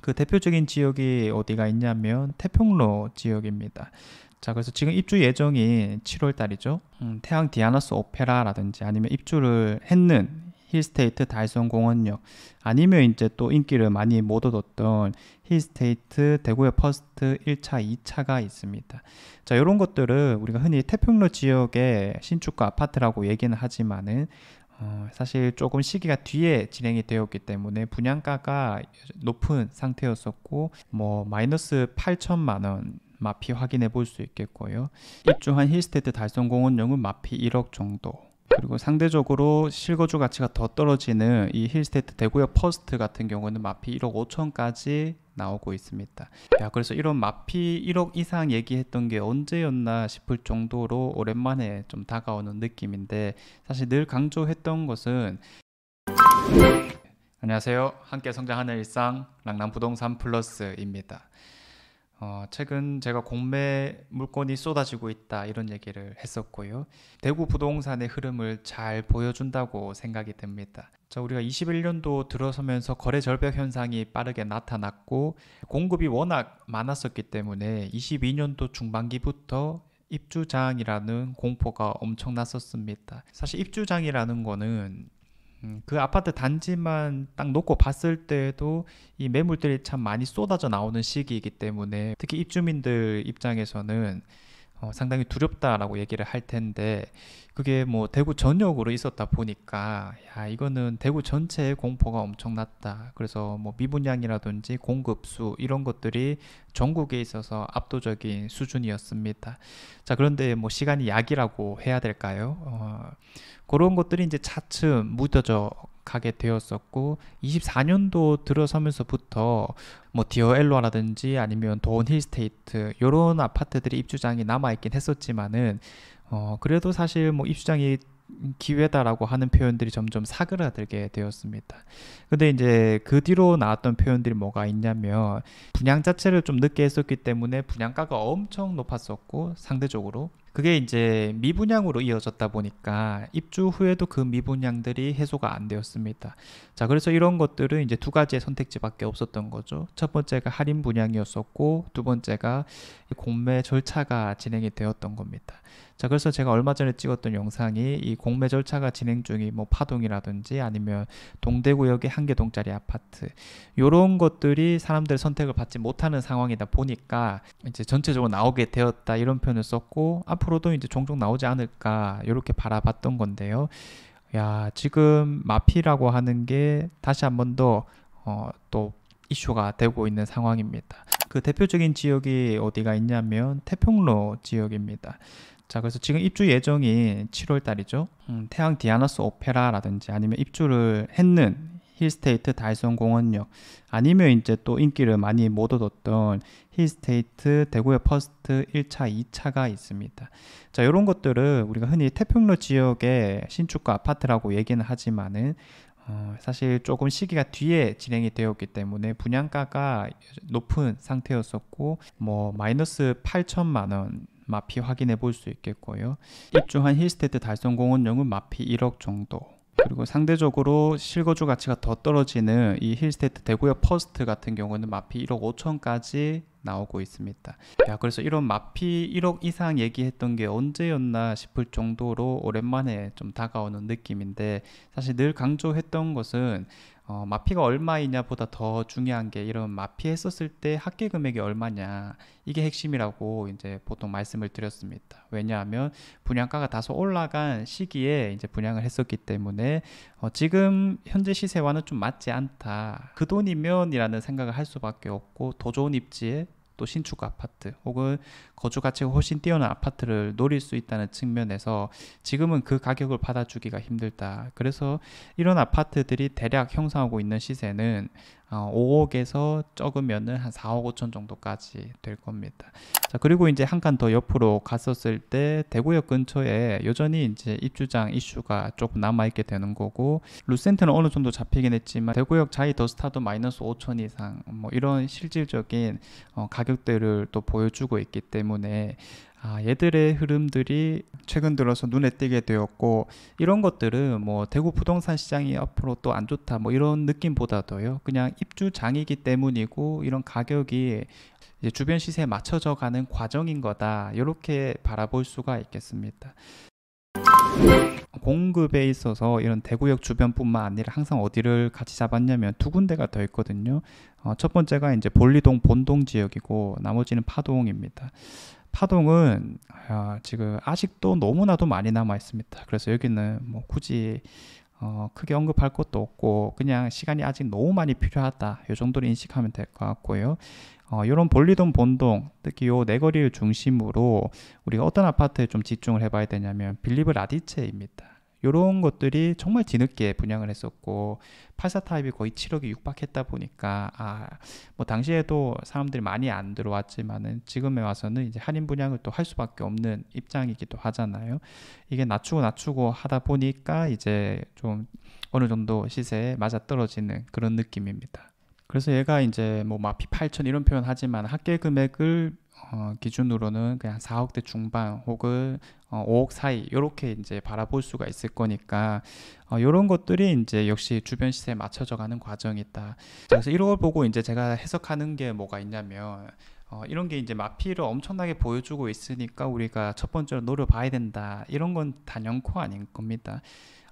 그 대표적인 지역이 어디가 있냐면 태평로 지역입니다. 자, 그래서 지금 입주 예정이 7월 달이죠. 태양 디아나스 오페라라든지 아니면 입주를 했는 힐스테이트 달성공원역, 아니면 이제 또 인기를 많이 못 얻었던 힐스테이트 대구역 퍼스트 1차, 2차가 있습니다. 자, 이런 것들을 우리가 흔히 태평로 지역의 신축가 아파트라고 얘기는 하지만은 사실 조금 시기가 뒤에 진행이 되었기 때문에 분양가가 높은 상태였었고, 뭐 마이너스 8천만 원 마피 확인해 볼 수 있겠고요. 입주한 힐스테이트 달성공원역은 마피 1억 정도, 그리고 상대적으로 실거주 가치가 더 떨어지는 이 힐스테이트 대구역 퍼스트 같은 경우는 마피 1억 5천까지 나오고 있습니다. 야, 그래서 이런 마피 1억 이상 얘기했던 게 언제였나 싶을 정도로 오랜만에 좀 다가오는 느낌인데, 사실 늘 강조했던 것은, 안녕하세요, 함께 성장하는 일상 랑랑부동산 플러스입니다. 최근 제가 공매 물건이 쏟아지고 있다 이런 얘기를 했었고요. 대구 부동산의 흐름을 잘 보여준다고 생각이 듭니다. 자, 우리가 21년도 들어서면서 거래 절벽 현상이 빠르게 나타났고, 공급이 워낙 많았었기 때문에 22년도 중반기부터 입주장이라는 공포가 엄청났었습니다. 사실 입주장이라는 거는 그 아파트 단지만 딱 놓고 봤을 때에도 이 매물들이 참 많이 쏟아져 나오는 시기이기 때문에, 특히 입주민들 입장에서는 상당히 두렵다라고 얘기를 할 텐데, 그게 뭐 대구 전역으로 있었다 보니까 야, 이거는 대구 전체의 공포가 엄청났다. 그래서 뭐 미분양이라든지 공급수 이런 것들이 전국에 있어서 압도적인 수준이었습니다. 자, 그런데 뭐 시간이 약이라고 해야 될까요? 그런 것들이 이제 차츰 묻어져 가게 되었었고, 24년도 들어서면서부터 뭐 디어엘로라든지 아니면 도원 힐스테이트 이런 아파트들이 입주장이 남아있긴 했었지만은, 그래도 사실 뭐 입주장이 기회다라고 하는 표현들이 점점 사그라들게 되었습니다. 근데 이제 그 뒤로 나왔던 표현들이 뭐가 있냐면, 분양 자체를 좀 늦게 했었기 때문에 분양가가 엄청 높았었고, 상대적으로 그게 이제 미분양으로 이어졌다 보니까 입주 후에도 그 미분양들이 해소가 안 되었습니다. 자, 그래서 이런 것들은 이제 두 가지의 선택지밖에 없었던 거죠. 첫 번째가 할인 분양이었었고, 두 번째가 공매 절차가 진행이 되었던 겁니다. 자, 그래서 제가 얼마 전에 찍었던 영상이 이 공매 절차가 진행 중인 뭐 파동이라든지 아니면 동대구역의 한 개 동짜리 아파트, 이런 것들이 사람들 선택을 받지 못하는 상황이다 보니까 이제 전체적으로 나오게 되었다 이런 표현을 썼고, 앞으로도 이제 종종 나오지 않을까 이렇게 바라봤던 건데요. 야, 지금 마피라고 하는 게 다시 한 번 더 또 이슈가 되고 있는 상황입니다. 그 대표적인 지역이 어디가 있냐면 태평로 지역입니다. 자, 그래서 지금 입주 예정이 7월 달이죠. 태양 디아나스 오페라라든지 아니면 입주를 했는 힐스테이트 달성공원역, 아니면 이제 또 인기를 많이 못 얻었던 힐스테이트 대구역 퍼스트 1차, 2차가 있습니다. 자, 이런 것들을 우리가 흔히 태평로 지역의 신축가 아파트라고 얘기는 하지만은, 사실 조금 시기가 뒤에 진행이 되었기 때문에 분양가가 높은 상태였었고, 뭐 마이너스 8천만 원 마피 확인해 볼 수 있겠고요. 입주한 힐스테이트 달성공원역은 마피 1억 정도, 그리고 상대적으로 실거주 가치가 더 떨어지는 이 힐스테이트 대구역 퍼스트 같은 경우는 마피 1억 5천까지 나오고 있습니다. 야, 그래서 이런 마피 1억 이상 얘기했던 게 언제였나 싶을 정도로 오랜만에 좀 다가오는 느낌인데, 사실 늘 강조했던 것은 마피가 얼마이냐 보다 더 중요한 게, 이런 마피 했었을 때 합계 금액이 얼마냐, 이게 핵심이라고 이제 보통 말씀을 드렸습니다. 왜냐하면 분양가가 다소 올라간 시기에 이제 분양을 했었기 때문에 지금 현재 시세와는 좀 맞지 않다, 그 돈이면 이라는 생각을 할 수밖에 없고, 더 좋은 입지에 또 신축 아파트 혹은 거주 가치가 훨씬 뛰어난 아파트를 노릴 수 있다는 측면에서 지금은 그 가격을 받아주기가 힘들다. 그래서 이런 아파트들이 대략 형성하고 있는 시세는 5억에서 적으면은 한 4억 5천 정도까지 될 겁니다. 자, 그리고 이제 한 칸 더 옆으로 갔었을 때 대구역 근처에 여전히 이제 입주장 이슈가 조금 남아있게 되는 거고, 루센트는 어느 정도 잡히긴 했지만 대구역 자이 더스타도 마이너스 5천 이상 뭐 이런 실질적인 가격대를 또 보여주고 있기 때문에, 얘들의 흐름들이 최근 들어서 눈에 띄게 되었고, 이런 것들은 뭐 대구 부동산 시장이 앞으로 또 안 좋다 뭐 이런 느낌보다도요, 그냥 입주장이기 때문이고 이런 가격이 이제 주변 시세에 맞춰져 가는 과정인 거다, 이렇게 바라볼 수가 있겠습니다. 공급에 있어서 이런 대구역 주변뿐만 아니라 항상 어디를 같이 잡았냐면 두 군데가 더 있거든요. 첫 번째가 이제 볼리동 본동 지역이고, 나머지는 파동입니다. 파동은 지금 아직도 너무나도 많이 남아 있습니다. 그래서 여기는 뭐 굳이 크게 언급할 것도 없고, 그냥 시간이 아직 너무 많이 필요하다, 이 정도로 인식하면 될 것 같고요. 이런 볼리동 본동, 특히 요 내거리를 중심으로 우리가 어떤 아파트에 좀 집중을 해봐야 되냐면 빌리브 라디체입니다. 이런 것들이 정말 뒤늦게 분양을 했었고, 84 타입이 거의 7억이 육박했다 보니까 뭐 당시에도 사람들이 많이 안 들어왔지만은 지금에 와서는 이제 할인 분양을 또 할 수밖에 없는 입장이기도 하잖아요. 이게 낮추고 하다 보니까 이제 좀 어느 정도 시세에 맞아 떨어지는 그런 느낌입니다. 그래서 얘가 이제 뭐 마피 8천 이런 표현 하지만 합계 금액을 기준으로는 그냥 4억대 중반 혹은 5억 사이, 이렇게 이제 바라볼 수가 있을 거니까 이런 것들이 이제 역시 주변 시세에 맞춰져 가는 과정이다. 그래서 이런 걸 보고 이제 제가 해석하는 게 뭐가 있냐면, 이런 게 이제 마피를 엄청나게 보여주고 있으니까 우리가 첫 번째로 노려봐야 된다, 이런 건 단연코 아닌 겁니다.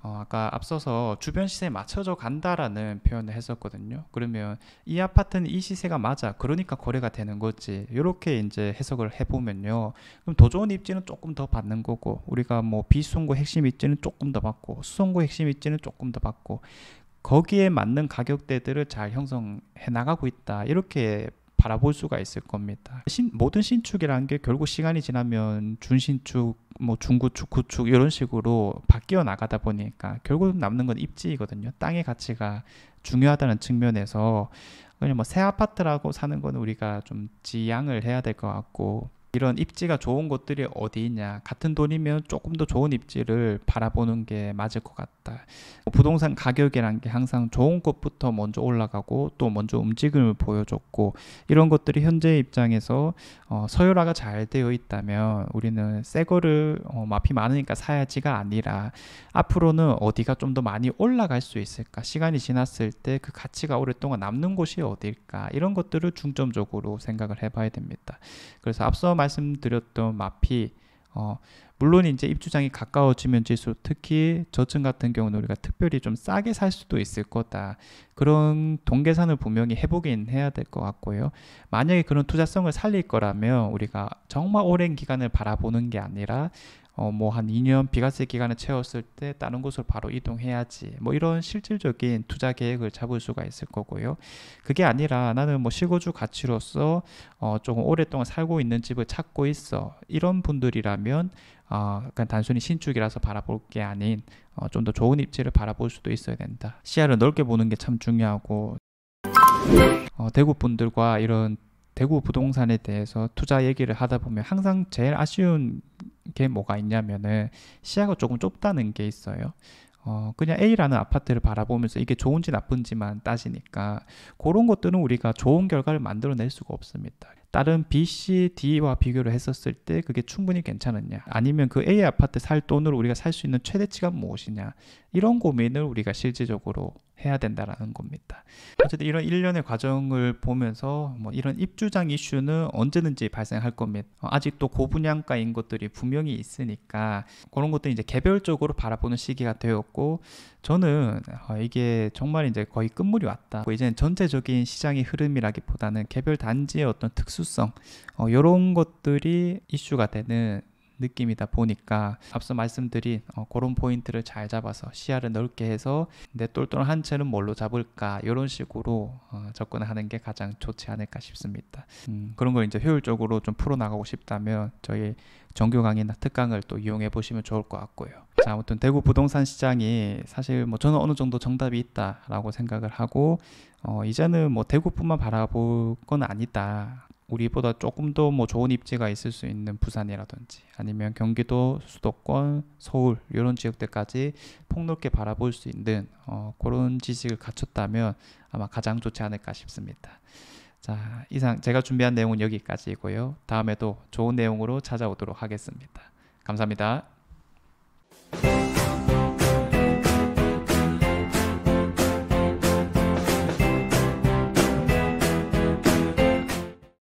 아까 앞서서 주변 시세에 맞춰져 간다라는 표현을 했었거든요. 그러면 이 아파트는 이 시세가 맞아, 그러니까 거래가 되는 거지, 이렇게 이제 해석을 해보면요, 그럼 더 좋은 입지는 조금 더 받는 거고, 우리가 뭐 비수송고 핵심 입지는 조금 더 받고 수송고 핵심 입지는 조금 더 받고, 거기에 맞는 가격대들을 잘 형성해 나가고 있다, 이렇게 바라볼 수가 있을 겁니다. 모든 신축이라는 게 결국 시간이 지나면 준신축, 뭐 중구축, 구축 이런 식으로 바뀌어 나가다 보니까 결국 남는 건 입지이거든요. 땅의 가치가 중요하다는 측면에서 그냥 뭐 새 아파트라고 사는 건 우리가 좀 지양을 해야 될 것 같고, 이런 입지가 좋은 곳들이 어디 있냐, 같은 돈이면 조금 더 좋은 입지를 바라보는 게 맞을 것 같다. 부동산 가격이란 게 항상 좋은 곳부터 먼저 올라가고 또 먼저 움직임을 보여줬고, 이런 것들이 현재 입장에서 서열화가 잘 되어 있다면 우리는 새 거를 마피 많으니까 사야지가 아니라 앞으로는 어디가 좀 더 많이 올라갈 수 있을까, 시간이 지났을 때 그 가치가 오랫동안 남는 곳이 어딜까, 이런 것들을 중점적으로 생각을 해봐야 됩니다. 그래서 앞서 말씀드렸던 마피, 물론 이제 입주장이 가까워지면 질수록 특히 저층 같은 경우는 우리가 특별히 좀 싸게 살 수도 있을 거다, 그런 동계산을 분명히 해보긴 해야 될 것 같고요. 만약에 그런 투자성을 살릴 거라면 우리가 정말 오랜 기간을 바라보는 게 아니라 뭐 한 2년 비과세 기간을 채웠을 때 다른 곳으로 바로 이동해야지, 뭐 이런 실질적인 투자 계획을 잡을 수가 있을 거고요. 그게 아니라 나는 뭐 실거주 가치로서 조금 오랫동안 살고 있는 집을 찾고 있어, 이런 분들이라면 그냥 단순히 신축이라서 바라볼 게 아닌 좀 더 좋은 입지를 바라볼 수도 있어야 된다. 시야를 넓게 보는 게 참 중요하고, 대구 분들과 이런 대구 부동산에 대해서 투자 얘기를 하다 보면 항상 제일 아쉬운 게 뭐가 있냐면은 시야가 조금 좁다는 게 있어요. 그냥 A라는 아파트를 바라보면서 이게 좋은지 나쁜지만 따지니까 그런 것들은 우리가 좋은 결과를 만들어낼 수가 없습니다. 다른 B, C, D와 비교를 했었을 때 그게 충분히 괜찮았냐, 아니면 그 A 아파트 살 돈으로 우리가 살 수 있는 최대치가 무엇이냐, 이런 고민을 우리가 실질적으로 해야 된다라는 겁니다. 어쨌든 이런 일련의 과정을 보면서 뭐 이런 입주장 이슈는 언제든지 발생할 겁니다. 아직도 고분양가인 것들이 분명히 있으니까 그런 것도 이제 개별적으로 바라보는 시기가 되었고, 저는 이게 정말 이제 거의 끝물이 왔다, 이제는 전체적인 시장의 흐름이라기보다는 개별 단지의 어떤 특수성, 이런 것들이 이슈가 되는 느낌이다 보니까 앞서 말씀드린 그런 포인트를 잘 잡아서 시야를 넓게 해서 내 똘똘한 채는 뭘로 잡을까, 이런 식으로 접근하는 게 가장 좋지 않을까 싶습니다. 그런 걸 이제 효율적으로 좀 풀어나가고 싶다면 저희 정규 강의나 특강을 또 이용해 보시면 좋을 것 같고요. 자, 아무튼 대구 부동산 시장이 사실 뭐 저는 어느 정도 정답이 있다라고 생각을 하고, 이제는 뭐 대구뿐만 바라볼 건 아니다, 우리보다 조금 더 뭐 좋은 입지가 있을 수 있는 부산이라든지 아니면 경기도, 수도권, 서울 이런 지역들까지 폭넓게 바라볼 수 있는 그런 지식을 갖췄다면 아마 가장 좋지 않을까 싶습니다. 자, 이상 제가 준비한 내용은 여기까지이고요. 다음에도 좋은 내용으로 찾아오도록 하겠습니다. 감사합니다.